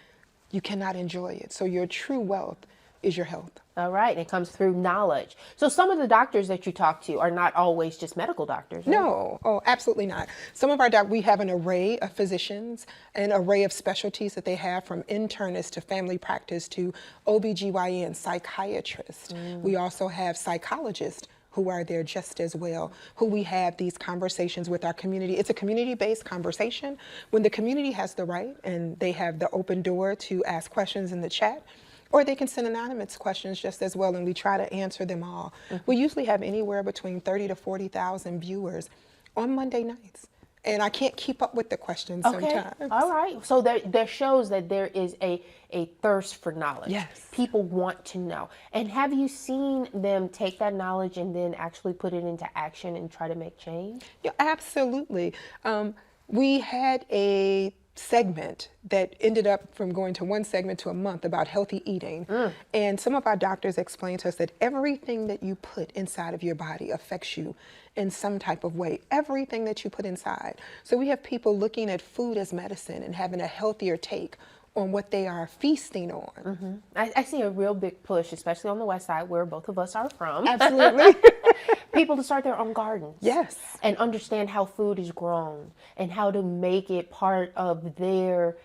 you cannot enjoy it. So your true wealth is your health. All right, it comes through knowledge. So some of the doctors that you talk to are not always just medical doctors, right? No, oh, absolutely not. Some of our we have an array of physicians, an array of specialties that they have, from internist to family practice to OBGYN, psychiatrist. We also have psychologists who are there just as well, who we have these conversations with our community. It's a community-based conversation. When the community has the right and they have the open door to ask questions in the chat, or they can send anonymous questions just as well, and we try to answer them all. We usually have anywhere between 30 to 40,000 viewers on Monday nights. And I can't keep up with the questions sometimes. All right. So there shows that there is a thirst for knowledge. Yes. People want to know. And have you seen them take that knowledge and then actually put it into action and try to make change? Yeah, absolutely. We had a segment that ended up from going to one segment to a month about healthy eating. And some of our doctors explained to us that everything that you put inside of your body affects you in some type of way, everything that you put inside. So we have people looking at food as medicine and having a healthier take on what they are feasting on. I see a real big push, especially on the West Side, where both of us are from. Absolutely. People to start their own gardens. Yes. And understand how food is grown and how to make it part of their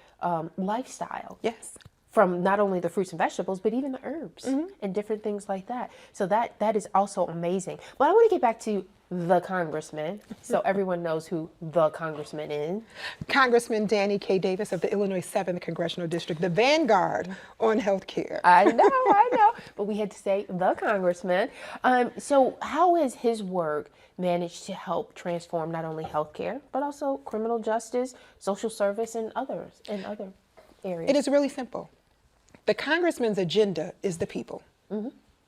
lifestyle. Yes. From not only the fruits and vegetables, but even the herbs and different things like that. So that is also amazing. But I want to get back to the congressman, so everyone knows who the congressman is. Congressman Danny K. Davis of the Illinois 7th Congressional District, the vanguard on health care. I know, but we had to say the congressman. So how has his work managed to help transform not only healthcare, but also criminal justice, social service, and other areas? It is really simple. The congressman's agenda is the people.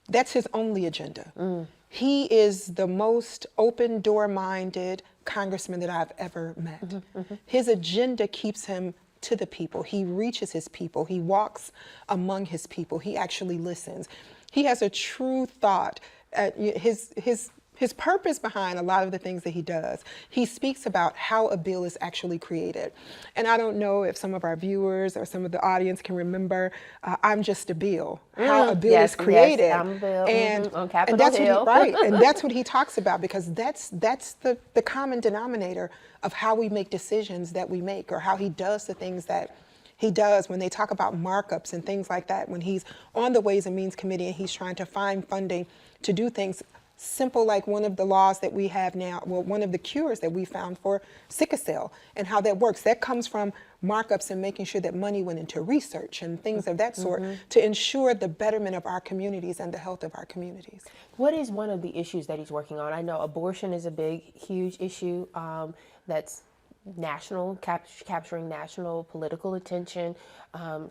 That's his only agenda. He is the most open door minded congressman that I've ever met. His agenda keeps him to the people. He reaches his people. He walks among his people. He actually listens. He has a true thought. His purpose behind a lot of the things that he does, he speaks about how a bill is actually created. And I don't know if some of our viewers or some of the audience can remember, I'm just a bill, how a bill is created. Yes, I'm a bill, on Capitol and that's Hill. right, and that's what he talks about, because that's the common denominator of how we make decisions that we make, or how he does the things that he does when they talk about markups and things like that, when he's on the Ways and Means Committee and he's trying to find funding to do things simple, like one of the laws that we have now, well, one of the cures that we found for sickle cell and how that works. That comes from markups and making sure that money went into research and things of that sort to ensure the betterment of our communities and the health of our communities. What is one of the issues that he's working on? I know abortion is a big, huge issue that's national, capturing national political attention.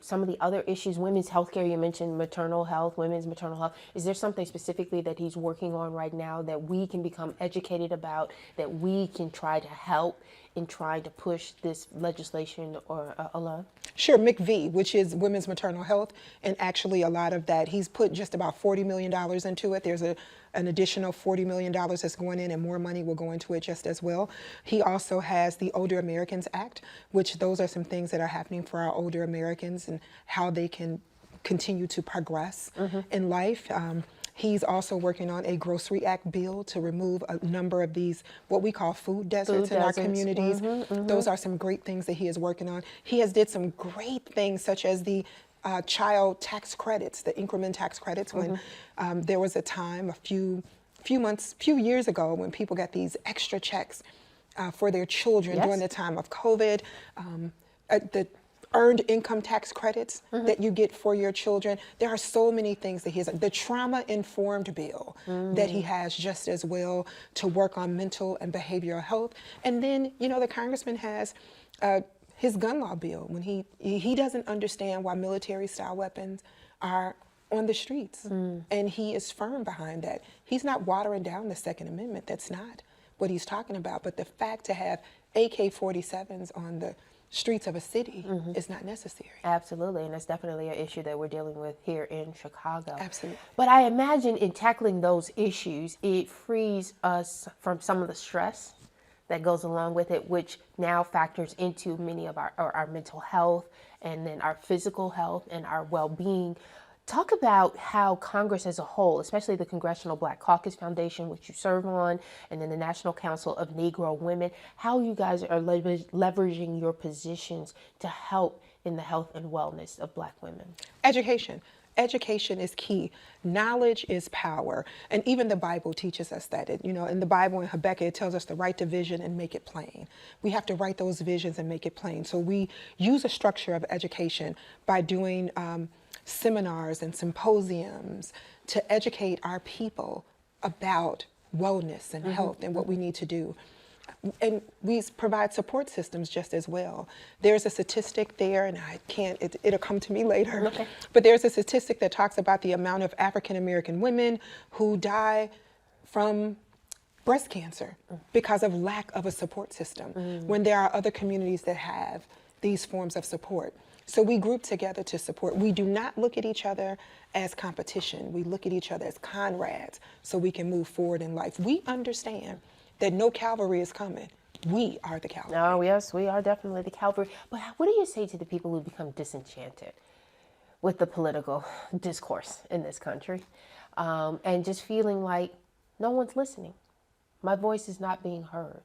Some of the other issues, women's health care, you mentioned maternal health, women's maternal health. Is there something specifically that he's working on right now that we can become educated about, that we can try to help in trying to push this legislation or along? Sure, McV, which is women's maternal health, and actually a lot of that, he's put just about $40 million into it. There's an additional $40 million that's going in, and more money will go into it just as well. He also has the Older Americans Act, which those are some things that are happening for our older Americans and how they can continue to progress in life. He's also working on a Grocery Act bill to remove a number of these, what we call food deserts in our communities. Those are some great things that he is working on. He has did some great things, such as the child tax credits, the increment tax credits, when there was a time, a few years ago, when people got these extra checks for their children during the time of COVID. The earned income tax credits that you get for your children. There are so many things that he has. The trauma-informed bill that he has just as well to work on mental and behavioral health. And then, you know, the congressman has his gun law bill, when he doesn't understand why military-style weapons are on the streets. And he is firm behind that. He's not watering down the Second Amendment. That's not what he's talking about. But the fact to have AK-47s on the streets of a city is not necessary. Absolutely, and that's definitely an issue that we're dealing with here in Chicago. Absolutely. But I imagine in tackling those issues, it frees us from some of the stress that goes along with it, which now factors into many of our mental health and then our physical health and our well-being. Talk about how Congress as a whole, especially the Congressional Black Caucus Foundation, which you serve on, and then the National Council of Negro Women, how you guys are leveraging your positions to help in the health and wellness of Black women. Education. Education is key. Knowledge is power. And even the Bible teaches us that. You know, in the Bible, in Habakkuk, it tells us to write the vision and make it plain. We have to write those visions and make it plain. So we use a structure of education by doing seminars and symposiums to educate our people about wellness and health and what we need to do. And we provide support systems just as well. There's a statistic there, and I can't, it'll come to me later, but there's a statistic that talks about the amount of African American women who die from breast cancer because of lack of a support system, when there are other communities that have these forms of support. So we group together to support. We do not look at each other as competition. We look at each other as comrades so we can move forward in life. We understand that no cavalry is coming. We are the cavalry. Oh, yes, we are definitely the cavalry. But what do you say to the people who become disenchanted with the political discourse in this country and just feeling like no one's listening? My voice is not being heard.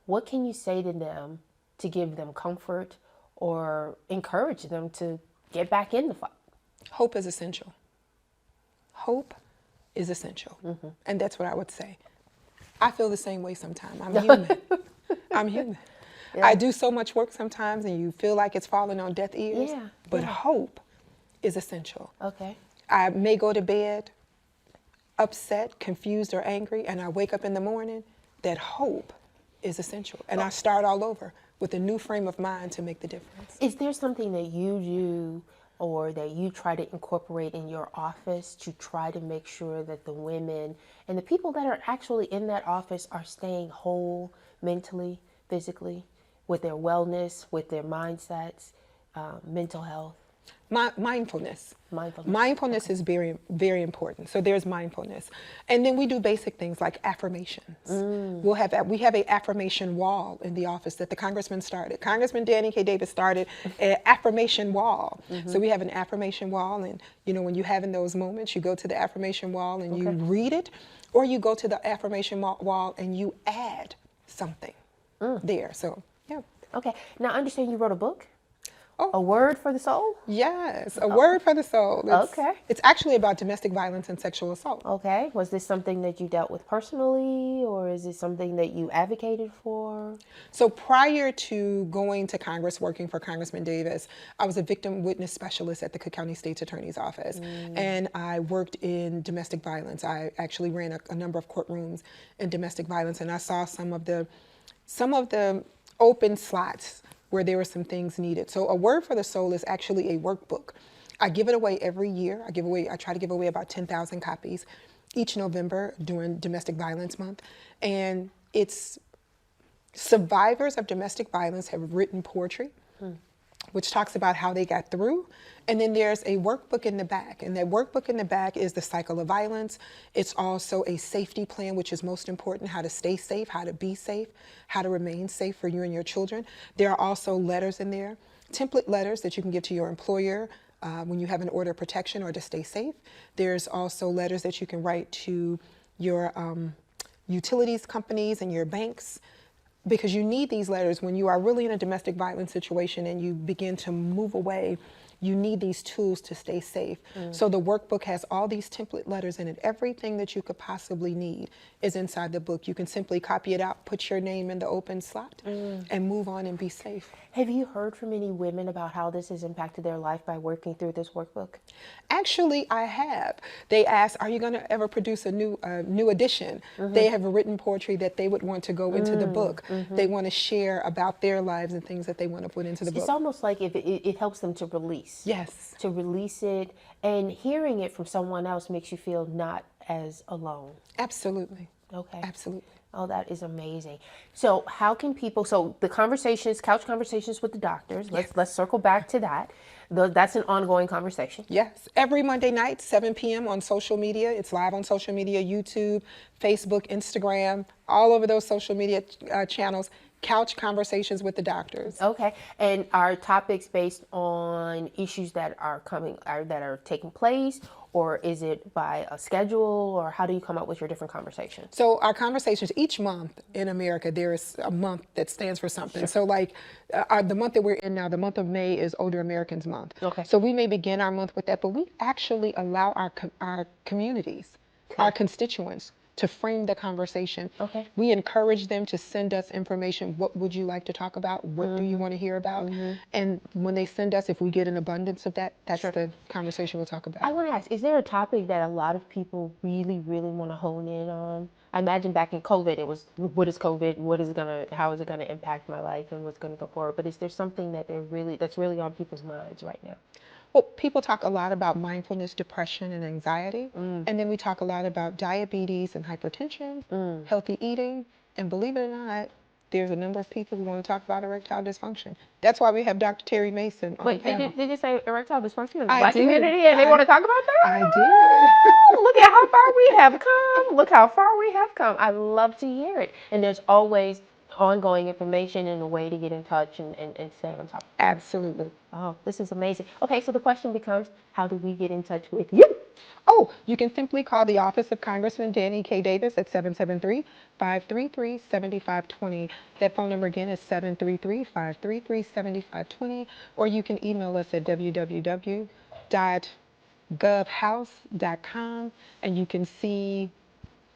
What can you say to them to give them comfort or encourage them to get back in the fight? Hope is essential. Hope is essential. And that's what I would say. I feel the same way sometimes. I'm human. I'm human. Yeah. I do so much work sometimes and you feel like it's falling on deaf ears. Yeah. But hope is essential. Okay. I may go to bed upset, confused, or angry, and I wake up in the morning, that hope is essential. And I start all over with a new frame of mind to make the difference. Is there something that you do or that you try to incorporate in your office to try to make sure that the women and the people that are actually in that office are staying whole mentally, physically, with their wellness, with their mindsets, mental health? Mindfulness. Mindfulness is very, very important. So there's mindfulness. And then we do basic things like affirmations. We have an affirmation wall in the office that the congressman started. Congressman Danny K. Davis started an affirmation wall. So we have an affirmation wall, and you know, when you're having those moments, you go to the affirmation wall and you read it, or you go to the affirmation wall and you add something there. So, yeah. Okay. Now, I understand you wrote a book? A Word for the Soul? Yes, A Word for the Soul. It's actually about domestic violence and sexual assault. Okay. Was this something that you dealt with personally, or is it something that you advocated for? So prior to going to Congress, working for Congressman Davis, I was a victim witness specialist at the Cook County State's Attorney's Office. And I worked in domestic violence. I actually ran a number of courtrooms in domestic violence, and I saw some of the open slots where there were some things needed. So A Word for the Soul is actually a workbook. I give it away every year. I try to give away about 10,000 copies each November during Domestic Violence Month. And it's survivors of domestic violence have written poetry, which talks about how they got through. And then there's a workbook in the back. And that workbook in the back is the cycle of violence. It's also a safety plan, which is most important, how to stay safe, how to be safe, how to remain safe for you and your children. There are also letters in there, template letters that you can give to your employer when you have an order of protection or to stay safe. There's also letters that you can write to your utilities companies and your banks, because you need these letters when you are really in a domestic violence situation and you begin to move away. You need these tools to stay safe. So the workbook has all these template letters in it. Everything that you could possibly need is inside the book. You can simply copy it out, put your name in the open slot, and move on and be safe. Have you heard from any women about how this has impacted their life by working through this workbook? Actually, I have. They asked, are you going to ever produce a new edition? They have written poetry that they would want to go into the book. They want to share about their lives and things that they want to put into the book. It's almost like it helps them to release. Yes. To release it, and hearing it from someone else makes you feel not as alone. Absolutely. Okay. Absolutely. Oh, that is amazing. So how can people, so the conversations, couch conversations with the doctors, let's circle back to that. That's an ongoing conversation. Yes. Every Monday night, 7 p.m. on social media. It's live on social media, YouTube, Facebook, Instagram, all over those social media channels. Couch Conversations with the Doctors. Okay. And are topics based on issues that are that are taking place, or is it by a schedule, or how do you come up with your different conversations? So our conversations each month in America, there is a month that stands for something. So like the month that we're in now, the month of May is Older Americans Month. Okay. So we may begin our month with that, but we actually allow our communities, our constituents, to frame the conversation. Okay. We encourage them to send us information. What would you like to talk about? What do you want to hear about? And when they send us, if we get an abundance of that, that's the conversation we'll talk about. I want to ask, is there a topic that a lot of people really, really want to hone in on? I imagine back in COVID, it was, what is COVID? How is it gonna impact my life, and what's gonna go forward? But is there something that that's really on people's minds right now? Well, people talk a lot about mindfulness, depression, and anxiety. And then we talk a lot about diabetes and hypertension, healthy eating, and believe it or not, there's a number of people who want to talk about erectile dysfunction. That's why we have Dr. Terry Mason on the Wait, panel. did you say erectile dysfunction in the I Black did. community and they want to talk about that? I did. Look at how far we have come. Look how far we have come. I love to hear it. And there's always ongoing information and a way to get in touch and stay on top. Absolutely. Oh, this is amazing. Okay, so the question becomes, how do we get in touch with you? Oh, you can simply call the office of Congressman Danny K. Davis at 773-533-7520. That phone number again is 733-533-7520. Or you can email us at www.govhouse.com, and you can see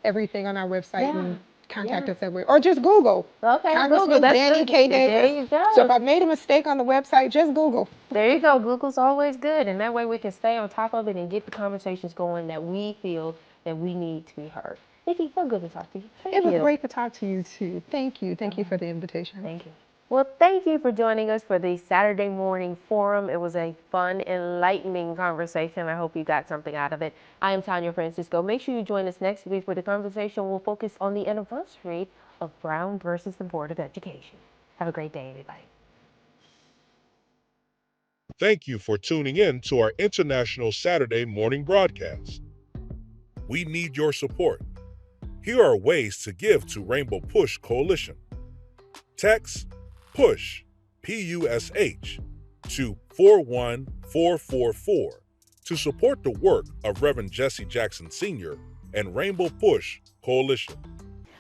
everything on our website and contact us everywhere. Or just Google. Okay, Congressman Google. That's Danny good. K. Davis. There you go. So if I made a mistake on the website, just Google. There you go. Google's always good, and that way we can stay on top of it and get the conversations going that we feel that we need to be heard. Nikki, so good to talk to you. Thank It was you. great to talk to you too. Thank you. Thank you for the invitation. Thank you. Well, thank you for joining us for the Saturday Morning Forum. It was a fun, enlightening conversation. I hope you got something out of it. I am Tanya Francisco. Make sure you join us next week where the conversation will focus on the anniversary of Brown versus the Board of Education. Have a great day, everybody. Thank you for tuning in to our International Saturday Morning broadcast. We need your support. Here are ways to give to Rainbow Push Coalition. Text PUSH, P-U-S-H, to 41444 to support the work of Reverend Jesse Jackson Sr. and Rainbow Push Coalition.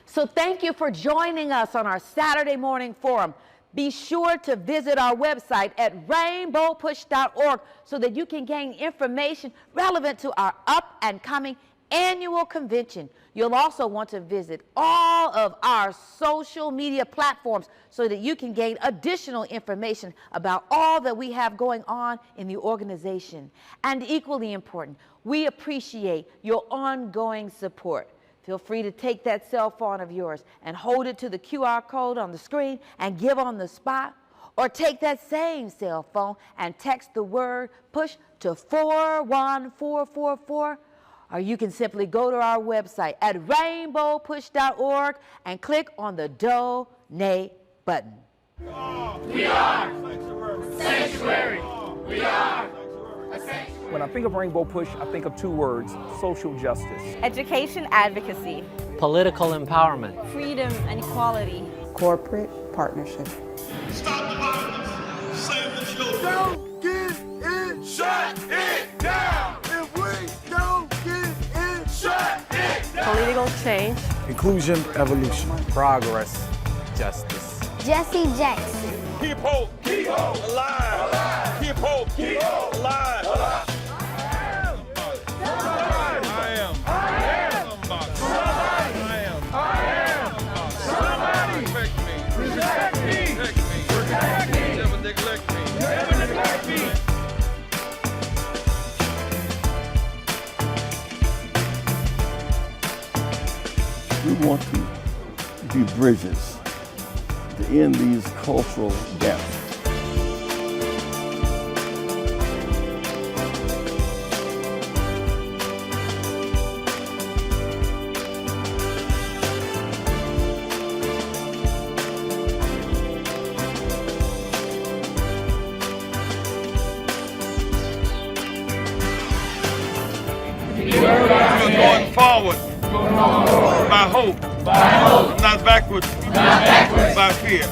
So thank you for joining us on our Saturday Morning Forum. Be sure to visit our website at rainbowpush.org so that you can gain information relevant to our up-and-coming annual convention. You'll also want to visit all of our social media platforms so that you can gain additional information about all that we have going on in the organization. And equally important, we appreciate your ongoing support. Feel free to take that cell phone of yours and hold it to the QR code on the screen and give on the spot, or take that same cell phone and text the word PUSH to 41444. Or you can simply go to our website at rainbowpush.org and click on the Donate button. We are sanctuary. We are a sanctuary. When I think of Rainbow Push, I think of two words: social justice. Education advocacy. Political empowerment. Freedom and equality. Corporate partnership. Stop the violence. Save the children. Don't get it. Shut it down. If we don't get it, shut it down. Political change. Inclusion, evolution. Progress, justice. Jesse Jackson. Keep hope alive. Keep hope alive. We want to be bridges to end these cultural gaps. We're going forward. By hope. Not backwards. By fear.